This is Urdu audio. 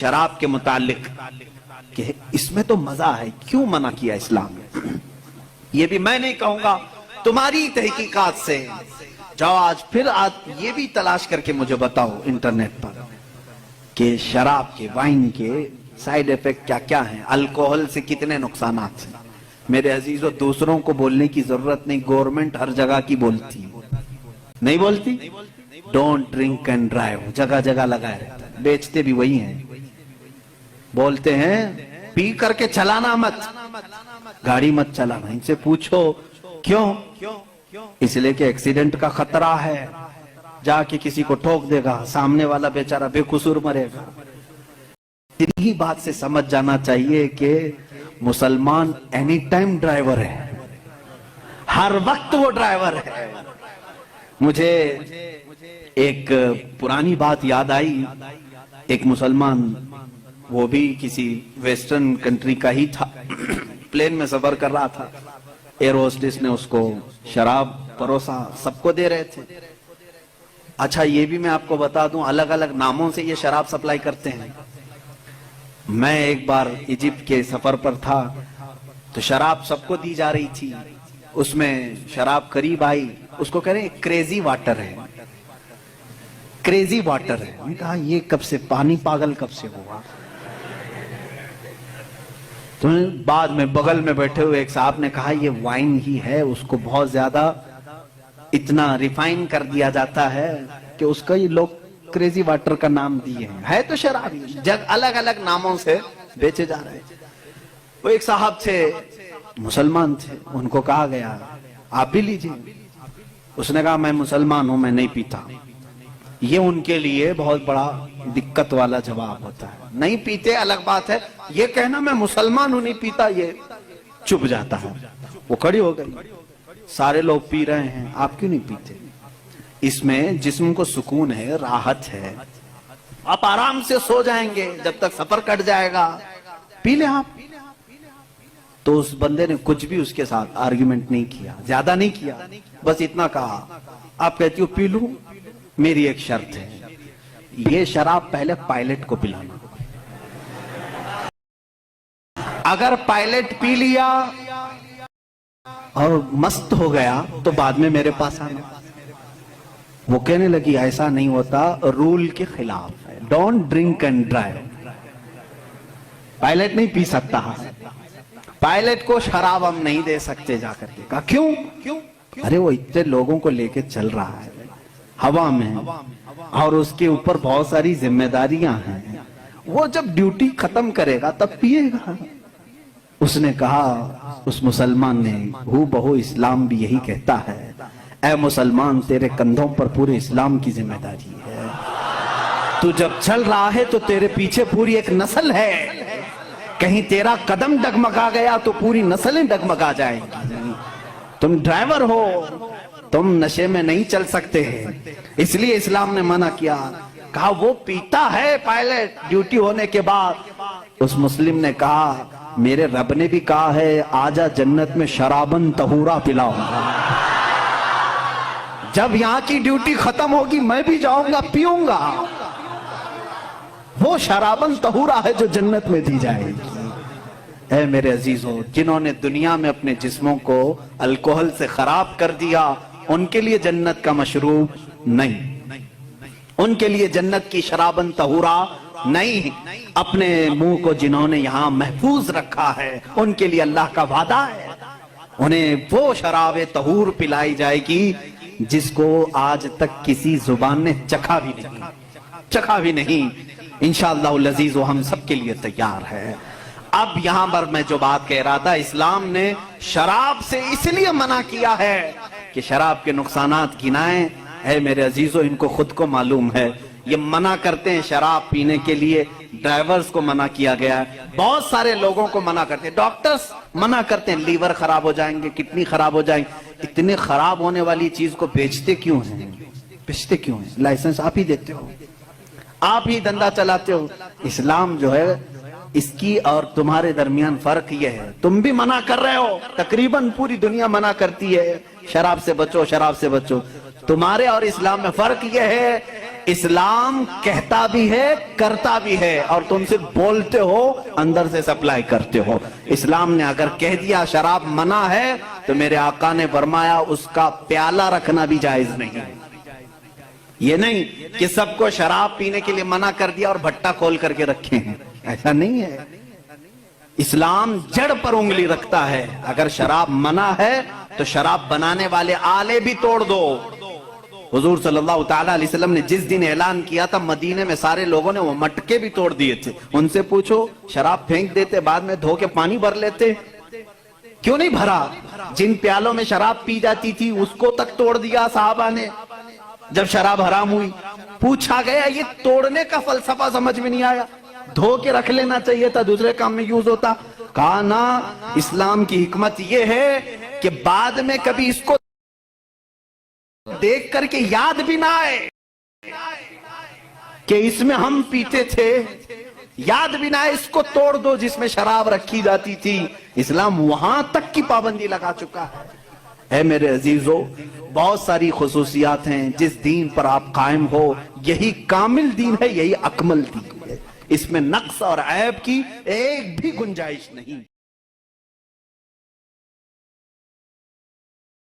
شراب کے متعلق کہ اس میں تو مزہ ہے، کیوں منع کیا اسلام نے؟ یہ بھی میں نہیں کہوں گا، تمہاری تحقیقات سے جاؤ آج یہ بھی تلاش کر کے مجھے بتاؤ انٹرنیٹ پر کہ شراب کے، وائن کے سائیڈ ایفیکٹ کیا کیا ہیں، الکوہل سے کتنے نقصانات ہیں۔ میرے عزیزو، دوسروں کو بولنے کی ضرورت نہیں، گورنمنٹ ہر جگہ کی بولتی نہیں بولتی؟ ڈونٹ ڈرنک اینڈ ڈرائیو جگہ جگہ لگائے رہتا ہے، بیچتے بھی وہی ہیں، بولتے ہیں پی کر کے چلانا مت، گاڑی مت چلانا۔ ان سے پوچھو کیوں؟ اس لیے کہ ایکسیڈنٹ کا خطرہ ہے، جا کے کسی کو ٹھوک دے گا، سامنے والا بیچارہ بے قصور مرے گا۔ یہی بات سے سمجھ جانا چاہیے کہ مسلمان اینی ٹائم ڈرائیور ہے، ہر وقت وہ ڈرائیور ہے۔ مجھے ایک پرانی بات یاد آئی، ایک مسلمان، وہ بھی کسی ویسٹرن کنٹری کا ہی تھا، پلین میں سفر کر رہا تھا، ایئر ہوسٹس نے اس کو شراب پروسا، سب کو دے رہے تھے۔ اچھا یہ بھی میں آپ کو بتا دوں، الگ الگ ناموں سے یہ شراب سپلائی کرتے ہیں۔ میں ایک بار ایجپٹ کے سفر پر تھا تو شراب سب کو دی جا رہی تھی، اس میں شراب قریب آئی، اس کو کہہ رہے ہیں کریزی واٹر ہے، کریزی واٹر ہے۔ میں نے کہا یہ کب سے، پانی پاگل کب سے ہوا؟ تو بعد میں بغل میں بیٹھے ہوئے ایک صاحب نے کہا یہ وائن ہی ہے، اس کو بہت زیادہ اتنا ریفائن کر دیا جاتا ہے کہ اس کا یہ لوگ کریزی واٹر کا نام دیے ہیں، ہے تو شراب ہی، جگ الگ الگ ناموں سے بیچے جا رہے ہیں۔ وہ ایک صاحب تھے، مسلمان تھے، ان کو کہا گیا آپ بھی لیجئے۔ اس نے کہا میں مسلمان ہوں، میں نہیں پیتا۔ یہ ان کے لیے بہت بڑا دقت والا جواب ہوتا ہے۔ نہیں پیتے الگ بات ہے، یہ کہنا میں مسلمان ہوں نہیں پیتا، یہ چپ جاتا ہے۔ وہ کھڑی ہو گئی، سارے لوگ پی رہے ہیں، آپ کیوں نہیں پیتے؟ اس میں جسم کو سکون ہے، راحت ہے، آپ آرام سے سو جائیں گے جب تک سفر کٹ جائے گا، پی لیں آپ۔ تو اس بندے نے کچھ بھی اس کے ساتھ آرگیومنٹ نہیں کیا، زیادہ نہیں کیا، بس اتنا کہا آپ کہتی ہو پی لوں، میری ایک شرط ہے، یہ شراب پہلے پائلٹ کو پلانا، اگر پائلٹ پی لیا اور مست ہو گیا تو بعد میں میرے پاس آنا۔ وہ کہنے لگی ایسا نہیں ہوتا، رول کے خلاف ہے، don't drink and drive, pilot نہیں پی سکتا، پائلٹ کو شراب ہم نہیں دے سکتے۔ جا کر کے کہا کیوں؟ ارے وہ اتنے لوگوں کو لے کے چل رہا ہے ہوا میں، اور اس کے اوپر بہت ساری ذمہ داریاں ہیں، وہ جب ڈیوٹی ختم کرے گا تب پیے گا۔ اس نے کہا، اس مسلمان نے، ہو بہو اسلام بھی یہی کہتا ہے، اے مسلمان تیرے کندھوں پر پورے اسلام کی ذمہ داری ہے، تو جب چل رہا ہے تو تیرے پیچھے پوری ایک نسل ہے، کہیں تیرا قدم ڈگمگا گیا تو پوری نسلیں ڈگمگا جائیں گی۔ تم ڈرائیور ہو، تم نشے میں نہیں چل سکتے ہیں، اس لیے اسلام نے منع کیا۔ کہا وہ پیتا ہے پائلٹ ڈیوٹی ہونے کے بعد۔ اس مسلم نے کہا میرے رب نے بھی کہا ہے آجا جنت میں شرابن طہورا پلاؤں گا، جب یہاں کی ڈیوٹی ختم ہوگی میں بھی جاؤں گا، پیوں گا، وہ شرابن طہورا ہے جو جنت میں دی جائے گی۔ اے میرے عزیزو، جنہوں نے دنیا میں اپنے جسموں کو الکوہل سے خراب کر دیا، ان کے لیے جنت کا مشروب نہیں، ان کے لیے جنت کی شرابن طہورا نہیں۔ اپنے منہ کو جنہوں نے یہاں محفوظ رکھا ہے، ان کے لیے اللہ کا وعدہ ہے، انہیں وہ شراب طہور پلائی جائے گی جس کو آج تک کسی زبان نے چکھا بھی نہیں۔ انشاءاللہ العزیز ہم سب کے لیے تیار ہے۔ اب یہاں پر میں جو بات کہہ رہا تھا، اسلام نے شراب سے اس لیے منع کیا ہے کہ شراب کے نقصانات گنائیں۔ اے میرے عزیزو، ان کو خود کو معلوم ہے، یہ منع کرتے ہیں شراب پینے کے لیے، ڈرائیورز کو منع کیا گیا ہے، بہت سارے لوگوں کو منع کرتے ہیں، ڈاکٹرز منع کرتے ہیں، لیور خراب ہو جائیں گے، کڈنی خراب ہو جائیں گے۔ اتنے خراب ہونے والی چیز کو بیچتے کیوں ہیں؟ لائسنس آپ ہی دیتے ہو، آپ ہی دھندا چلاتے ہو۔ اسلام جو ہے، اس کی اور تمہارے درمیان فرق یہ ہے، تم بھی منع کر رہے ہو، تقریباً پوری دنیا منع کرتی ہے شراب سے بچو، شراب سے بچو۔ تمہارے اور اسلام میں فرق یہ ہے اسلام کہتا بھی ہے کرتا بھی ہے، اور تم صرف بولتے ہو، اندر سے سپلائی کرتے ہو۔ اسلام نے اگر کہہ دیا شراب منع ہے تو میرے آقا نے فرمایا اس کا پیالہ رکھنا بھی جائز نہیں۔ یہ نہیں کہ سب کو شراب پینے کے لیے منع کر دیا اور بھٹا کھول کر کے رکھے ہیں، ایسا نہیں ہے۔ اسلام جڑ پر انگلی رکھتا ہے۔ اگر شراب منع ہے تو شراب بنانے والے آلے بھی توڑ دو۔ حضور صلی اللہ تعالیٰ علیہ وسلم نے جس دن اعلان کیا تھا مدینے میں سارے لوگوں نے وہ مٹکے بھی توڑ دیے تھے۔ ان سے پوچھو شراب پھینک دیتے بعد میں دھو کے پانی بھر لیتے؟ کیوں نہیں بھرا؟ جن پیالوں میں شراب پی جاتی تھی اس کو تک توڑ دیا صحابہ نے جب شراب حرام ہوئی۔ پوچھا گیا یہ توڑنے کا فلسفہ سمجھ میں نہیں آیا، دھو کے رکھ لینا چاہیے تھا، دوسرے کام میں یوز ہوتا۔ کہا نا، اسلام کی حکمت یہ ہے کہ بعد میں کبھی اس کو دیکھ کر کے یاد بھی نہ آئے کہ اس میں ہم پیتے تھے، یاد بھی نہ آئے، اس کو توڑ دو جس میں شراب رکھی جاتی تھی۔ اسلام وہاں تک کی پابندی لگا چکا ہے۔ اے میرے عزیزو، بہت ساری خصوصیات ہیں، جس دین پر آپ قائم ہو یہی کامل دین ہے، یہی اکمل دین ہے، اس میں نقص اور عیب کی ایک بھی گنجائش نہیں۔